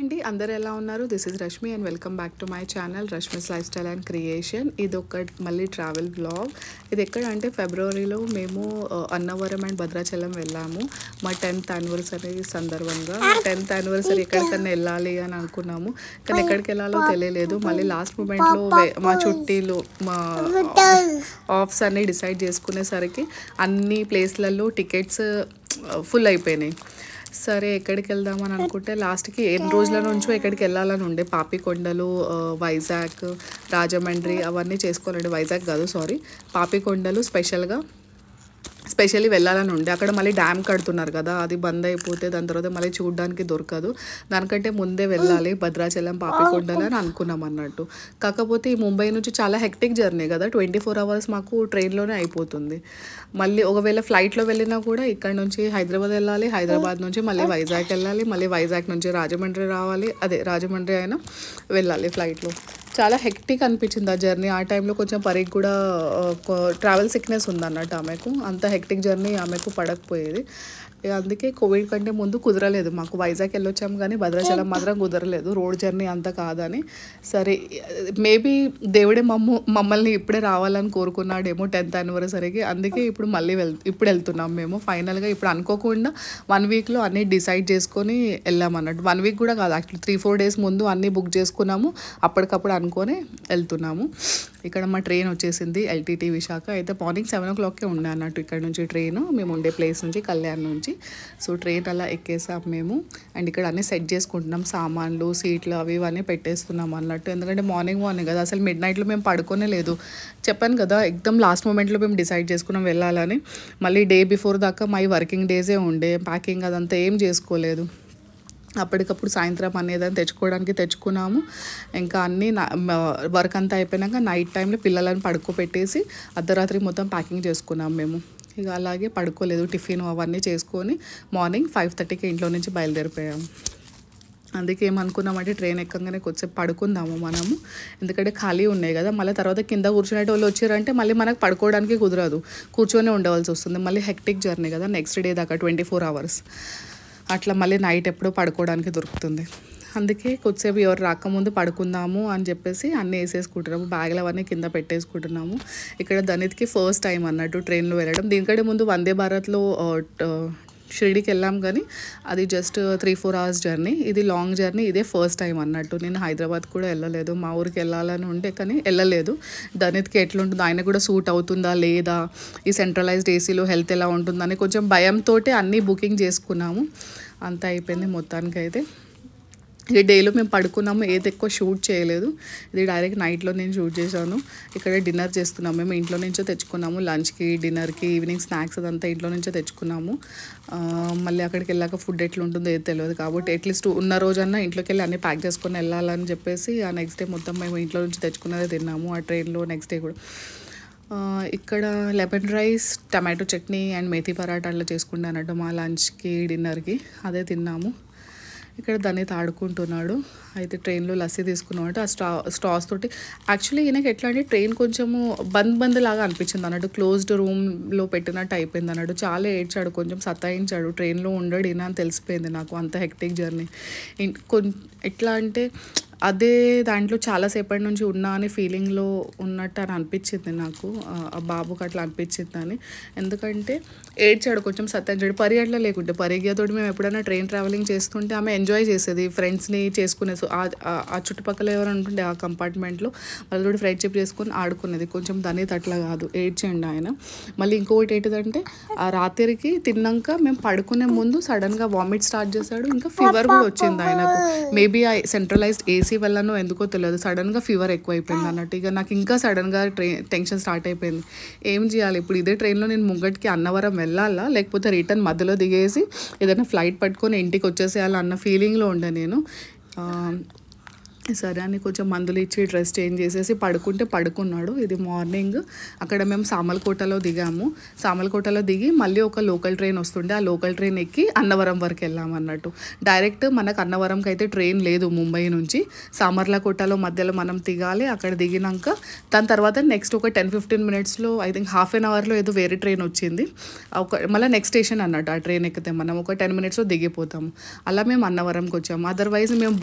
అండి అందరు ఎలా ఉన్నారు? This is Rashmi and welcome back to my channel Rashmi's lifestyle and creation. ఇది ఒక మళ్ళీ ట్రావెల్ బ్లాగ్. ఇది ఎక్కడ అంటే ఫిబ్రవరిలో మేము అన్నవరం అండ్ భద్రాచలం వెళ్ళాము. మా 10th యానివర్సరీ సందర్భంగా 10th యానివర్సరీ ఎక్కడికన్నా వెళ్ళాలి అని అనుకున్నాము, కానీ ఎక్కడికి వెళ్ళాలో తెలియలేదు. మళ్ళీ లాస్ట్ మూమెంట్లో మా చుట్టీలు మా ఆఫ్స్ అన్నీ డిసైడ్ చేసుకునేసరికి అన్ని ప్లేస్లలో టికెట్స్ ఫుల్ అయిపోయినాయి. సరే ఎక్కడికి వెళ్దామని అనుకుంటే లాస్ట్కి ఎన్ని రోజుల నుంచో ఎక్కడికి వెళ్ళాలని ఉండే. పాపికొండలు, వైజాగ్, రాజమండ్రి అవన్నీ చేసుకోవాలండి. వైజాగ్ కాదు సారీ, పాపికొండలు స్పెషల్లీ వెళ్ళాలని ఉండే. అక్కడ మళ్ళీ డ్యామ్ కడుతున్నారు కదా, అది బంద్ అయిపోతే దాని తర్వాత మళ్ళీ చూడడానికి దొరకదు. దానికంటే ముందే వెళ్ళాలి భద్రాచలం, పాపికొండలు అని అనుకున్నాం అన్నట్టు. కాకపోతే ఈ ముంబై నుంచి చాలా హెక్టిక్ జర్నీ కదా, 24 hours మాకు ట్రైన్లోనే అయిపోతుంది. మళ్ళీ ఒకవేళ ఫ్లైట్లో వెళ్ళినా కూడా ఇక్కడ నుంచి హైదరాబాద్ వెళ్ళాలి, హైదరాబాద్ నుంచి మళ్ళీ వైజాగ్ వెళ్ళాలి, మళ్ళీ వైజాగ్ నుంచి రాజమండ్రి రావాలి, అదే రాజమండ్రి అయినా వెళ్ళాలి ఫ్లైట్లో. చాలా హెక్టిక్ అనిపించింది ఆ జర్నీ. ఆ టైంలో కొంచెం పరికి కూడా ట్రావెల్ సిక్నెస్ ఉందన్నట్టు ఆమెకు. అంత హెక్టిక్ జర్నీ ఆమెకు పడకపోయేది. అందుకే కోవిడ్ కంటే ముందు కుదరలేదు మాకు. వైజాగ్ వెళ్ళొచ్చాము కానీ భద్రాచలం మాత్రం కుదరలేదు, రోడ్ జర్నీ అంతా కాదని. సరే మేబీ దేవుడే మమ్మల్ని ఇప్పుడే రావాలని కోరుకున్నాడేమో 10th యానివర్సరీకి. అందుకే ఇప్పుడు వెళ్తున్నాం మేము ఫైనల్గా. ఇప్పుడు అనుకోకుండా 1 weekలో అన్నీ డిసైడ్ చేసుకొని వెళ్ళామన్నట్టు. 1 week కూడా కాదు యాక్చువల్లీ, 3-4 days ముందు అన్నీ బుక్ చేసుకున్నాము, అప్పటికప్పుడు అనుకొని వెళ్తున్నాము. ఇక్కడ మా ట్రైన్ వచ్చేసింది ఎల్టీటీ విశాఖ. అయితే మార్నింగ్ 7 o'clockకే ఉండే అన్నట్టు ఇక్కడ నుంచి ట్రైన్, మేము ఉండే ప్లేస్ నుంచి, కళ్యాణ్ నుంచి. సో ట్రైన్ అలా ఎక్కేసాం మేము. అండ్ ఇక్కడ అన్నీ సెట్ చేసుకుంటున్నాం, సామాన్లు, సీట్లు అవి ఇవన్నీ పెట్టేస్తున్నాం అన్నట్టు. ఎందుకంటే మార్నింగ్ కదా, అసలు మిడ్-నైట్లో మేము పడుకోనే లేదు. చెప్పాను కదా, ఎక్దమ్ లాస్ట్ మూమెంట్లో మేము డిసైడ్ చేసుకున్నాం వెళ్ళాలని. మళ్ళీ డే బిఫోర్ దాకా మై వర్కింగ్ డేసే ఉండే, ప్యాకింగ్ అదంతా ఏం చేసుకోలేదు. అప్పటికప్పుడు సాయంత్రం అనేది తెచ్చుకున్నాము. ఇంకా అన్నీ వర్క్ అంతా అయిపోయినాక నైట్ టైంలో పిల్లలను పడుకోబెట్టేసి అర్ధరాత్రి మొత్తం ప్యాకింగ్ చేసుకున్నాము మేము. ఇక అలాగే పడుకోలేదు, టిఫిన్ అవన్నీ చేసుకొని మార్నింగ్ 5:30కి ఇంట్లో నుంచి బయలుదేరిపోయాము. అందుకే ఏమనుకున్నామంటే ట్రైన్ ఎక్కగానే కొద్దిసేపు పడుకుందాము మనము, ఎందుకంటే ఖాళీ ఉన్నాయి కదా. మళ్ళీ తర్వాత కింద కూర్చునే వాళ్ళు వచ్చారంటే మళ్ళీ మనకు పడుకోవడానికి కుదరదు, కూర్చొని ఉండవలసి వస్తుంది. మళ్ళీ హెక్టిక్ జర్నీ కదా, నెక్స్ట్ డే దాకా 24 hours అట్లా మళ్ళీ నైట్ ఎప్పుడో పడుకోవడానికి దొరుకుతుంది. అందుకే కొద్దిసేపు ఎవరు రాకముందు పడుకుందాము అని చెప్పేసి అన్నీ వేసేసుకుంటున్నాము, బ్యాగులు అవన్నీ కింద పెట్టేసుకుంటున్నాము. ఇక్కడ ధనిత్కి ఫస్ట్ టైం అన్నట్టు ట్రైన్లో వెళ్ళడం. దీనికంటే ముందు వందే భారత్లో షిరిడీకి వెళ్ళాం, కానీ అది జస్ట్ 3-4 hours జర్నీ. ఇది లాంగ్ జర్నీ, ఇదే ఫస్ట్ టైం అన్నట్టు. నేను హైదరాబాద్ కూడా వెళ్ళలేదు, మా ఊరికి వెళ్ళాలని ఉండే కానీ వెళ్ళలేదు. ధనిత్కి ఎట్లుంటుందో, ఆయన కూడా సూట్ అవుతుందా లేదా, ఈ సెంట్రలైజ్డ్ ఏసీలో హెల్త్ ఎలా ఉంటుందని కొంచెం భయంతో అన్నీ బుకింగ్ చేసుకున్నాము. అంతా అయిపోయింది మొత్తానికి. అయితే ఈ డేలో మేము పడుకున్నాము, ఏది ఎక్కువ షూట్ చేయలేదు. ఇది డైరెక్ట్ నైట్లో నేను షూట్ చేశాను. ఇక్కడ డిన్నర్ చేస్తున్నాము మేము, ఇంట్లో నుంచో తెచ్చుకున్నాము. లంచ్కి, డిన్నర్కి, ఈవినింగ్ స్నాక్స్ అదంతా ఇంట్లో నుంచో తెచ్చుకున్నాము. మళ్ళీ అక్కడికి వెళ్ళాక ఫుడ్ ఎట్లుంటుందో ఏది తెలియదు, కాబట్టి అట్లీస్ట్ ఉన్న రోజన్నా ఇంట్లోకి వెళ్ళి అన్నీ ప్యాక్ చేసుకొని వెళ్ళాలని చెప్పేసి ఆ నెక్స్ట్ డే మొత్తం మేము ఇంట్లో నుంచి తెచ్చుకున్నదే తిన్నాము ఆ ట్రైన్లో. నెక్స్ట్ డే కూడా ఇక్కడ lemon rice, tomato chutney and methi paratha అట్లా చేసుకుంటే అన్నట్టు మా లంచ్కి, డిన్నర్కి అదే తిన్నాము. ఇక్కడ ధనిత్ ఆడుకుంటున్నాడు. అయితే ట్రైన్లో లస్సీ తీసుకున్నామంటే ఆ స్టాస్ తోటి. యాక్చువల్లీ ఈయనకి ఎట్లా అంటే ట్రైన్ కొంచెము బంద్ లాగా అనిపించింది అన్నట్టు, క్లోజ్డ్ రూమ్లో పెట్టినట్టు అయిపోయింది అన్నట్టు. చాలా ఏడ్చాడు, కొంచెం సతాయించాడు. ట్రైన్లో ఉండడు ఈయన అని తెలిసిపోయింది నాకు, అంత హెక్టిక్ జర్నీ. ఎట్లా అంటే అదే దాంట్లో చాలాసేపటి నుంచి ఉన్నా అని ఫీలింగ్లో ఉన్నట్టు అని అనిపించింది నాకు, ఆ బాబుకి అట్లా అనిపించింది అని. ఎందుకంటే ఏడ్చాడు, కొంచెం సతాయించాడు. పరి అట్లా లేకుంటే, పరిగెతోటి మేము ఎప్పుడైనా ట్రైన్ ట్రావెలింగ్ చేస్తుంటే ఆమె ఎంజాయ్ చేసేది, ఫ్రెండ్స్ని చేసుకునే. సో ఆ చుట్టుపక్కల ఎవరు ఉంటుండే ఆ కంపార్ట్మెంట్లో వాళ్ళతో ఫ్రెండ్షిప్ చేసుకొని ఆడుకునేది. కొంచెం ధనిత్ అట్లా కాదు, ఏడ్చండి ఆయన. మళ్ళీ ఇంకొకటి ఏంటిదంటే ఆ రాత్రికి తిన్నాక మేము పడుకునే ముందు సడన్గా వామిట్ స్టార్ట్ చేశాడు, ఇంకా ఫీవర్ కూడా వచ్చింది ఆయనకు. మేబీ ఆ సెంట్రలైజ్డ్ ఏసీ వల్లనో ఎందుకో తెలియదు, సడన్గా ఫీవర్ ఎక్కువైపోయింది అన్నట్టు. ఇక నాకు ఇంకా సడన్గా టెన్షన్ స్టార్ట్ అయిపోయింది. ఏం చేయాలి ఇప్పుడు? ఇదే ట్రైన్లో నేను ముంగటికి అన్నవరం వెళ్ళాలా, లేకపోతే రిటర్న్ మధ్యలో దిగేసి ఏదైనా ఫ్లైట్ పట్టుకొని ఇంటికి వచ్చేసేయాలా అన్న ఫీలింగ్లో ఉండే నేను. సరే అని కొంచెం మందులు ఇచ్చి డ్రెస్ చేంజ్ చేసేసి పడుకుంటే పడుకున్నాడు. ఇది మార్నింగ్. అక్కడ మేము సామర్లకోటలో దిగాము. సామర్లకోటలో దిగి మళ్ళీ ఒక లోకల్ ట్రైన్ వస్తుండే, ఆ లోకల్ ట్రైన్ ఎక్కి అన్నవరం వరకు వెళ్ళామన్నట్టు. డైరెక్ట్ మనకు అన్నవరంకి అయితే ట్రైన్ లేదు ముంబై నుంచి. సామర్లకోటలో మధ్యలో మనం దిగాలి. అక్కడ దిగినాక దాని తర్వాత నెక్స్ట్ ఒక 10-15 మినిట్స్లో ఐ థింక్ హాఫ్ అన్ అవర్లో ఏదో వేరే ట్రైన్ వచ్చింది. మళ్ళీ నెక్స్ట్ స్టేషన్ అన్నట్టు. ఆ ట్రైన్ ఎక్కితే మనం ఒక 10 మినిట్స్లో దిగిపోతాము. అలా మేము అన్నవరంకి వచ్చాము. అదర్వైజ్ మేము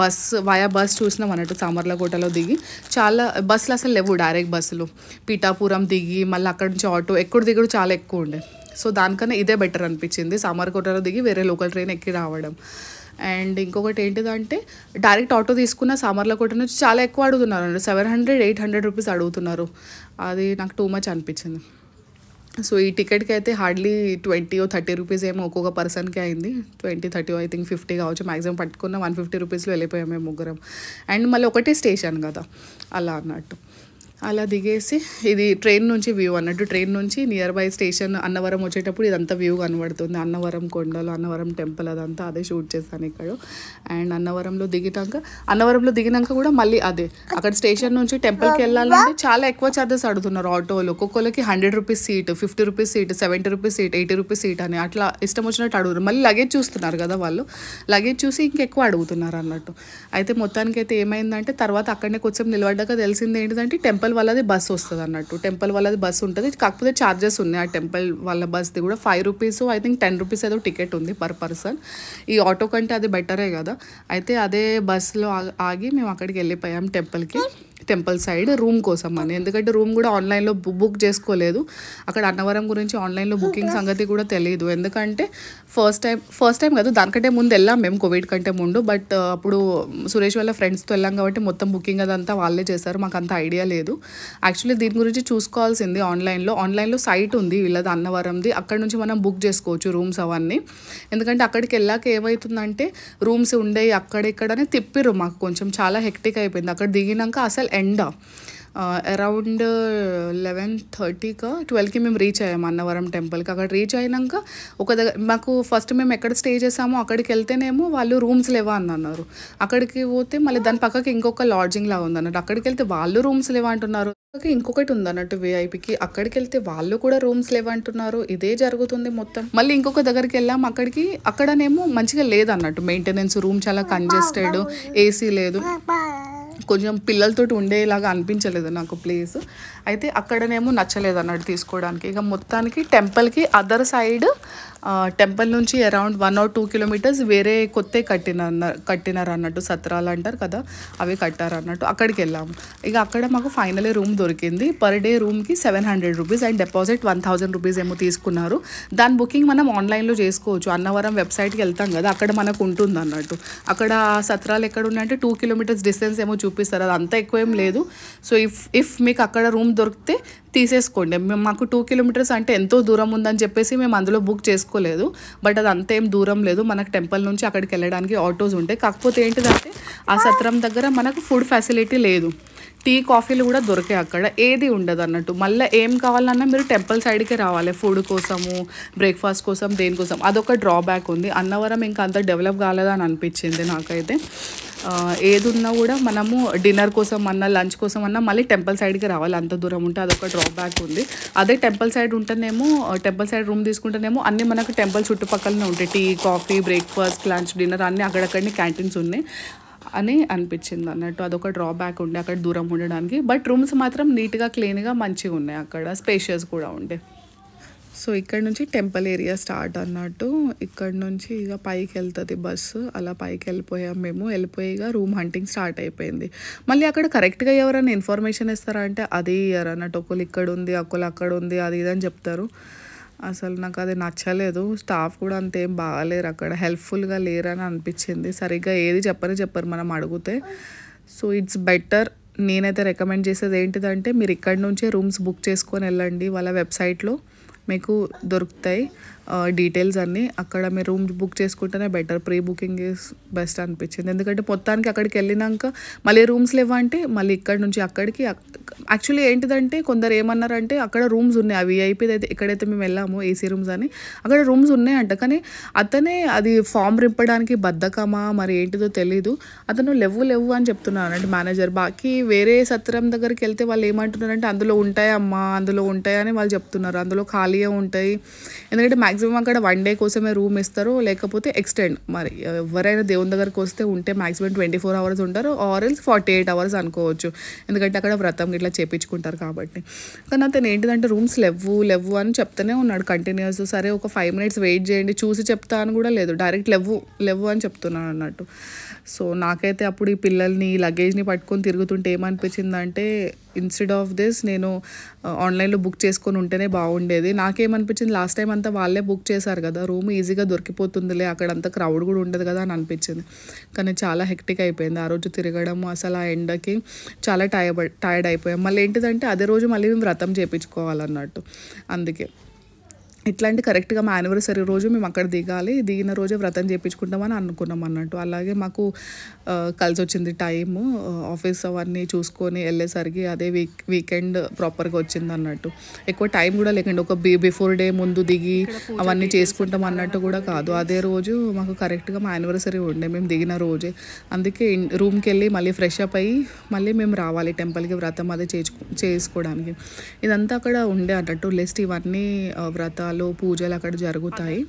వయా బస్ చూసినాం అన్నట్టు. సామర్లకోటలో దిగి చాలా బస్సులు అసలు లేవు, డైరెక్ట్ బస్సులు. పీఠాపురం దిగి మళ్ళీ అక్కడ నుంచి ఆటో ఎక్కడ దిగుడు చాలా ఎక్కువ ఉండే. సో దానికన్నా ఇదే బెటర్ అనిపించింది, సామర్లకోటలో దిగి వేరే లోకల్ ట్రైన్ ఎక్కి రావడం. అండ్ ఇంకొకటి ఏంటిదంటే డైరెక్ట్ ఆటో తీసుకున్న సామర్లకోట నుంచి చాలా ఎక్కువ అడుగుతున్నారు అండి. 700-800 రూపీస్ అడుగుతున్నారు. అది నాకు టూ మచ్ అనిపించింది. సో ఈ టికెట్కి అయితే హార్డ్లీ 20-30 రూపీస్ ఏమో ఒక్కొక్క పర్సన్కి అయింది. 20-30 ఐ థింక్ 50 కావచ్చు. మ్యాక్సిమం పట్టుకున్న 150 రూపీస్లో వెళ్ళిపోయాం మేము ముగ్గురం. అండ్ మళ్ళీ ఒకటే స్టేషన్ కదా అలా అన్నట్టు. అలా దిగేసి ఇది ట్రైన్ నుంచి వ్యూ అన్నట్టు. ట్రైన్ నుంచి నియర్ బై స్టేషన్ అన్నవరం వచ్చేటప్పుడు ఇదంతా వ్యూ కనబడుతుంది. అన్నవరం కొండలు, అన్నవరం టెంపుల్, అదంతా అదే షూట్ చేశాను ఇక్కడ. అండ్ అన్నవరంలో దిగినాక కూడా మళ్ళీ అదే అక్కడ స్టేషన్ నుంచి టెంపుల్కి వెళ్ళాలంటే చాలా ఎక్కువ ఛార్జెస్ అడుగుతున్నారు ఆటోలు. ఒక్కొక్కరికి 100 rupees seat, 50 rupees seat, 70 rupees seat, 80 rupees seat అని అట్లా ఇష్టం వచ్చినట్టు అడుగుతారు. మళ్ళీ లగేజ్ చూస్తున్నారు కదా వాళ్ళు, లగేజ్ చూసి ఇంకెక్కువ అడుగుతున్నారు అన్నట్టు. అయితే మొత్తానికైతే ఏమైందంటే తర్వాత అక్కడనే కొంచెం నిలబడ్డాక తెలిసింది ఏంటిదంటే టెంపుల్ వాళ్ళది బస్ వస్తుంది అన్నట్టు. టెంపుల్ వాళ్ళది బస్ ఉంటుంది, కాకపోతే ఛార్జెస్ ఉన్నాయి. ఆ టెంపుల్ వాళ్ళ బస్ది కూడా 5 రూపీస్ ఐ థింక్ 10 రూపీస్ ఏదో టికెట్ ఉంది పర్ పర్సన్. ఈ ఆటో కంటే అది బెటరే కదా. అయితే అదే బస్సులో ఆగి మేము అక్కడికి వెళ్ళిపోయాం టెంపుల్ సైడ్ రూమ్ కోసం అని. ఎందుకంటే రూమ్ కూడా ఆన్లైన్లో బుక్ చేసుకోలేదు. అక్కడ అన్నవరం గురించి ఆన్లైన్లో బుకింగ్ సంగతి కూడా తెలియదు. ఎందుకంటే ఫస్ట్ టైం కదా, దానికంటే ముందు వెళ్ళాం మేము కోవిడ్ కంటే ముందు. బట్ అప్పుడు సురేష్ వాళ్ళ ఫ్రెండ్స్తో వెళ్ళాం కాబట్టి మొత్తం బుకింగ్ అదంతా వాళ్ళే చేశారు. మాకు అంత ఐడియా లేదు. యాక్చువల్లీ దీని గురించి చూసుకోవాల్సింది ఆన్లైన్లో సైట్ ఉంది వీళ్ళది అన్నవరంది. అక్కడ నుంచి మనం బుక్ చేసుకోవచ్చు రూమ్స్ అవన్నీ. ఎందుకంటే అక్కడికి వెళ్ళాక ఏమవుతుందంటే రూమ్స్ ఉండేవి అక్కడిక్కడనే తిప్పిర్రు మాకు. కొంచెం చాలా హెక్టిక్ అయిపోయింది. అక్కడ దిగినాక అసలు ఎండ అరౌండ్ 11:30-12కి మేము రీచ్ అయ్యాము అన్నవరం టెంపుల్కి. అక్కడ రీచ్ అయినాక ఒక దగ్గర మాకు ఫస్ట్ మేము ఎక్కడ స్టే చేసామో అక్కడికి వెళ్తేనేమో వాళ్ళు రూమ్స్ లేవా అని అన్నారు. అక్కడికి పోతే మళ్ళీ దాని పక్కకి ఇంకొక లాడ్జింగ్ లాగా ఉందన్నట్టు. అక్కడికి వెళ్తే వాళ్ళు రూమ్స్ లేవా అంటున్నారు. ఇంకొకటి ఉందన్నట్టు విఐపికి, అక్కడికి వెళ్తే వాళ్ళు కూడా రూమ్స్ లేవంటున్నారు. ఇదే జరుగుతుంది మొత్తం. మళ్ళీ ఇంకొక దగ్గరికి వెళ్ళాం. అక్కడనేమో మంచిగా లేదన్నట్టు మెయింటెనెన్స్. రూమ్ చాలా కంజెస్టెడ్, ఏసీ లేదు, కొంచెం పిల్లలతోటి ఉండేలాగా అనిపించలేదు నాకు ప్లేస్. అయితే అక్కడనేమో నచ్చలేదు అన్నట్టు తీసుకోవడానికి. ఇక మొత్తానికి టెంపుల్కి అదర్ సైడ్ టెంపుల్ నుంచి అరౌండ్ 1 or 2 కిలోమీటర్స్ వేరే కొత్త కట్టినారు అన్నట్టు. సత్రాలు అంటారు కదా, అవి కట్టారు అన్నట్టు. అక్కడికి వెళ్ళాము. ఇక అక్కడ మాకు ఫైనలీ రూమ్ దొరికింది. పర్ డే రూమ్కి 700 రూపీస్ అండ్ డిపాజిట్ 1000 రూపీస్ ఏమో తీసుకున్నారు. దాని బుకింగ్ మనం ఆన్లైన్లో చేసుకోవచ్చు. అన్నవరం వెబ్సైట్కి వెళ్తాం కదా, అక్కడ మనకు ఉంటుంది అన్నట్టు. అక్కడ సత్రాలు ఎక్కడ ఉన్నాయంటే 2 కిలోమీటర్స్ డిస్టెన్స్ ఏమో చూపిస్తారు. అది అంత ఎక్కువ ఏం లేదు. సో ఇఫ్ మీకు అక్కడ రూమ్ దొరికితే తీసేసుకోండి. మాకు 2 కిలోమీటర్స్ అంటే ఎంతో దూరం ఉందని చెప్పేసి మేము అందులో బుక్ చేసుకోలేదు. బట్ అది అంతేం దూరం లేదు. మనకు టెంపుల్ నుంచి అక్కడికి వెళ్ళడానికి ఆటోస్ ఉంటాయి. కాకపోతే ఏంటిదంటే ఆ సత్రం దగ్గర మనకు ఫుడ్ ఫెసిలిటీ లేదు. టీ కాఫీలు కూడా దొరికాయి అక్కడ, ఏది ఉండదు అన్నట్టు. మళ్ళీ ఏం కావాలన్నా మీరు టెంపుల్ సైడ్కే రావాలి, ఫుడ్ కోసము, బ్రేక్ఫాస్ట్ కోసం, దేనికోసం. అదొక డ్రాబ్యాక్ ఉంది. అన్నవరం ఇంకా అంత డెవలప్ కాలేదని అనిపించింది నాకైతే. ఏది ఉన్నా కూడా మనము డిన్నర్ కోసం అన్నా, లంచ్ కోసం అన్నా మళ్ళీ టెంపుల్ సైడ్కి రావాలి. అంత దూరం ఉంటే అదొక డ్రాబ్యాక్ ఉంది. అదే టెంపుల్ సైడ్ ఉంటేనేమో, టెంపుల్ సైడ్ రూమ్ తీసుకుంటేనేమో అన్నీ మనకు టెంపుల్ చుట్టుపక్కలనే ఉంటాయి. Tea, coffee, breakfast, lunch, dinner అన్నీ అక్కడక్కడనే క్యాంటీన్స్ ఉన్నాయి అని అనిపించింది అన్నట్టు. అదొక డ్రాబ్యాక్ ఉండే అక్కడ దూరం ఉండడానికి. బట్ రూమ్స్ మాత్రం నీట్గా, క్లీన్గా, మంచిగా ఉన్నాయి. అక్కడ స్పేషియస్ కూడా ఉండే. సో ఇక్కడ నుంచి టెంపుల్ ఏరియా స్టార్ట్ అన్నట్టు. ఇక్కడ నుంచి ఇక పైకి వెళ్తుంది బస్సు. అలా పైకి వెళ్ళిపోయాం మేము. వెళ్ళిపోయిగా రూమ్ హంటింగ్ స్టార్ట్ అయిపోయింది. మళ్ళీ అక్కడ కరెక్ట్గా ఎవరైనా ఇన్ఫర్మేషన్ ఇస్తారా అంటే అది ఇయ్యరు అన్నట్టు. ఒకళ్ళు ఇక్కడ ఉంది, ఒకళ్ళు అక్కడ ఉంది, అది ఇదని చెప్తారు. అసలు నాకు అది నచ్చలేదు. స్టాఫ్ కూడా అంతేం బాగాలేరు అక్కడ, హెల్ప్ఫుల్గా లేరని అనిపించింది. సరిగ్గా ఏది చెప్పరు మనం అడిగితే. So it's better. నేనైతే రికమెండ్ చేసేది ఏంటిదంటే మీరు ఇక్కడ నుంచే రూమ్స్ బుక్ చేసుకొని వెళ్ళండి. వాళ్ళ వెబ్సైట్లో మీకు దొరుకుతాయి. డీటెయిల్స్ అన్నీ. అక్కడ మీరు రూమ్ బుక్ చేసుకుంటేనే better, pre booking is best అనిపించింది. ఎందుకంటే మొత్తానికి అక్కడికి వెళ్ళినాక మళ్ళీ రూమ్స్ లేవంటే మళ్ళీ ఇక్కడ నుంచి అక్కడికి యాక్చువల్లీ ఏంటిదంటే కొందరు ఏమన్నారంటే అక్కడ రూమ్స్ ఉన్నాయి, ఆ వీఐపీది అయితే ఎక్కడైతే మేము వెళ్ళామో ఏసీ రూమ్స్ అని అక్కడ రూమ్స్ ఉన్నాయంట. కానీ అతనే అది ఫామ్ రింపడానికి బద్ధకమా మరి ఏంటిదో తెలీదు, అతను లేవు అని చెప్తున్నాను అంటే మేనేజర్. బాకీ వేరే సత్రం దగ్గరికి వెళ్తే వాళ్ళు ఏమంటున్నారంటే అందులో ఉంటాయమ్మా, అందులో ఉంటాయని వాళ్ళు చెప్తున్నారు, అందులో ఖాళీగా ఉంటాయి. ఎందుకంటే మ్యాక్సిమం అక్కడ 1 డే కోసమే రూమ్ ఇస్తారు, లేకపోతే ఎక్స్టెండ్. మరి ఎవరైనా దేవుని దగ్గరికి వస్తే ఉంటే మ్యాక్సిమం 24 hours ఉంటారు, ఆర్ ఎల్స్ 48 hours అనుకోవచ్చు. ఎందుకంటే అక్కడ వ్రతం ఇట్లా చేపించుకుంటారు కాబట్టి. కానీ అతను ఏంటిదంటే రూమ్స్ లేవు అని చెప్తూనే ఉన్నాడు కంటిన్యూస్. సరే ఒక 5 minutes వెయిట్ చేయండి చూసి చెప్తా అని కూడా లేదు, డైరెక్ట్ లేవు అని చెప్తున్నాను అన్నట్టు. సో నాకైతే అప్పుడు ఈ పిల్లల్ని ఈ లగేజ్ని పట్టుకొని తిరుగుతుంటే ఏమనిపించిందంటే ఇన్స్టెడ్ ఆఫ్ దిస్ నేను ఆన్లైన్లో బుక్ చేసుకొని ఉంటేనే బాగుండేది. నాకేమనిపించింది లాస్ట్ టైం అంతా వాళ్ళే బుక్ చేశారు కదా, రూమ్ ఈజీగా దొరికిపోతుందిలే, అక్కడ అంత క్రౌడ్ కూడా ఉండదు కదా అని అనిపించింది. కానీ చాలా హెక్టిక్ అయిపోయింది ఆ రోజు తిరగడం, అసలు ఆ ఎండకి చాలా టైర్డ్ అయిపోయాం. మళ్ళీ ఏంటిదంటే అదే రోజు మళ్ళీ మేము వ్రతం చేయించుకోవాలన్నట్టు. అందుకే ఇట్లాంటి కరెక్ట్గా మా యానివర్సరీ రోజు మేము అక్కడ దిగిన రోజే వ్రతం చేయించుకుంటామని అనుకున్నాం అన్నట్టు. అలాగే మాకు కలిసి వచ్చింది టైము, ఆఫీస్ అవన్నీ చూసుకొని వెళ్ళేసరికి అదే వీకెండ్ ప్రాపర్గా వచ్చింది అన్నట్టు. ఎక్కువ టైం కూడా లేకండి, ఒక బిఫోర్ డే ముందు దిగి అవన్నీ చేసుకుంటాం అన్నట్టు కూడా కాదు, అదే రోజు మాకు కరెక్ట్గా మా యానివర్సరీ ఉండే మేము దిగిన రోజే. అందుకే రూమ్కి వెళ్ళి మళ్ళీ ఫ్రెష్ అప్ అయ్యి మళ్ళీ మేము రావాలి టెంపుల్కి వ్రతం అదే చేసుకోవడానికి. ఇదంతా అక్కడ ఉండే అన్నట్టు లిస్ట్, ఇవన్నీ వ్రతాలు పూజలు అక్కడ జరుగుతాయి.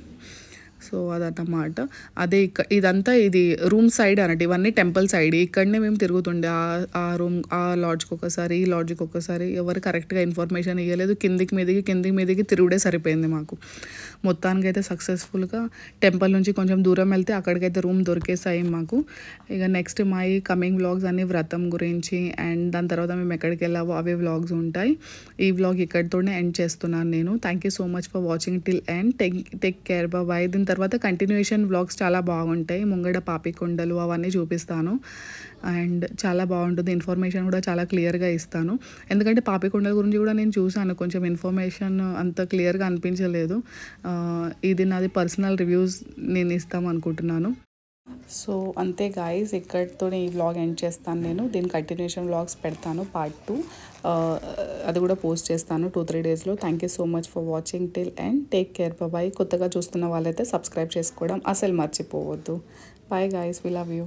సో అదన్నమాట. అదే ఇదంతా ఇది రూమ్ సైడ్ అన్నట్టు, ఇవన్నీ టెంపుల్ సైడ్. ఇక్కడనే మేము తిరుగుతుండే ఆ రూమ్, ఆ లాడ్జ్కి ఒకసారి ఈ లాడ్జ్కి ఒకసారి. ఎవరు కరెక్ట్గా ఇన్ఫర్మేషన్ ఇవ్వలేదు, కిందికి మీదికి తిరుగుడే సరిపోయింది మాకు. మొత్తానికి అయితే సక్సెస్ఫుల్గా టెంపుల్ నుంచి కొంచెం దూరం వెళ్తే అక్కడికైతే రూమ్ దొరికేసాయి మాకు. ఇక నెక్స్ట్ మా ఈ కమింగ్ వ్లాగ్స్ అన్ని వ్రతం గురించి అండ్ దాని తర్వాత మేము ఎక్కడికి వెళ్ళావో అవే వ్లాగ్స్ ఉంటాయి. ఈ వ్లాగ్ ఇక్కడితోనే ఎండ్ చేస్తున్నాను నేను. Thank you so much for watching till end. Take care, bye. దీని తర్వాత కంటిన్యూషన్ వ్లాగ్స్ చాలా బాగుంటాయి, ముంగడ పాపికొండలు అవన్నీ చూపిస్తాను అండ్ చాలా బాగుంటుంది. ఇన్ఫర్మేషన్ కూడా చాలా క్లియర్గా ఇస్తాను, ఎందుకంటే పాపికొండల గురించి కూడా నేను చూసాను, కొంచెం ఇన్ఫర్మేషన్ అంత క్లియర్గా అనిపించలేదు. ఇది నాది పర్సనల్ రివ్యూస్ నేను ఇస్తాం అనుకుంటున్నాను. సో అంతే గాయస్, ఇక్కడితోనే ఈ వ్లాగ్ ఎండ్ చేస్తాను నేను. దీని కంటిన్యూషన్ వ్లాగ్స్ పెడతాను పార్ట్ 2, అది కూడా పోస్ట్ చేస్తాను 2-3 daysలో. Thank you so much for watching till and take care, bye. కొత్తగా చూస్తున్న వాళ్ళైతే సబ్స్క్రైబ్ చేసుకోవడం అసలు మర్చిపోవద్దు. Bye guys, we love you.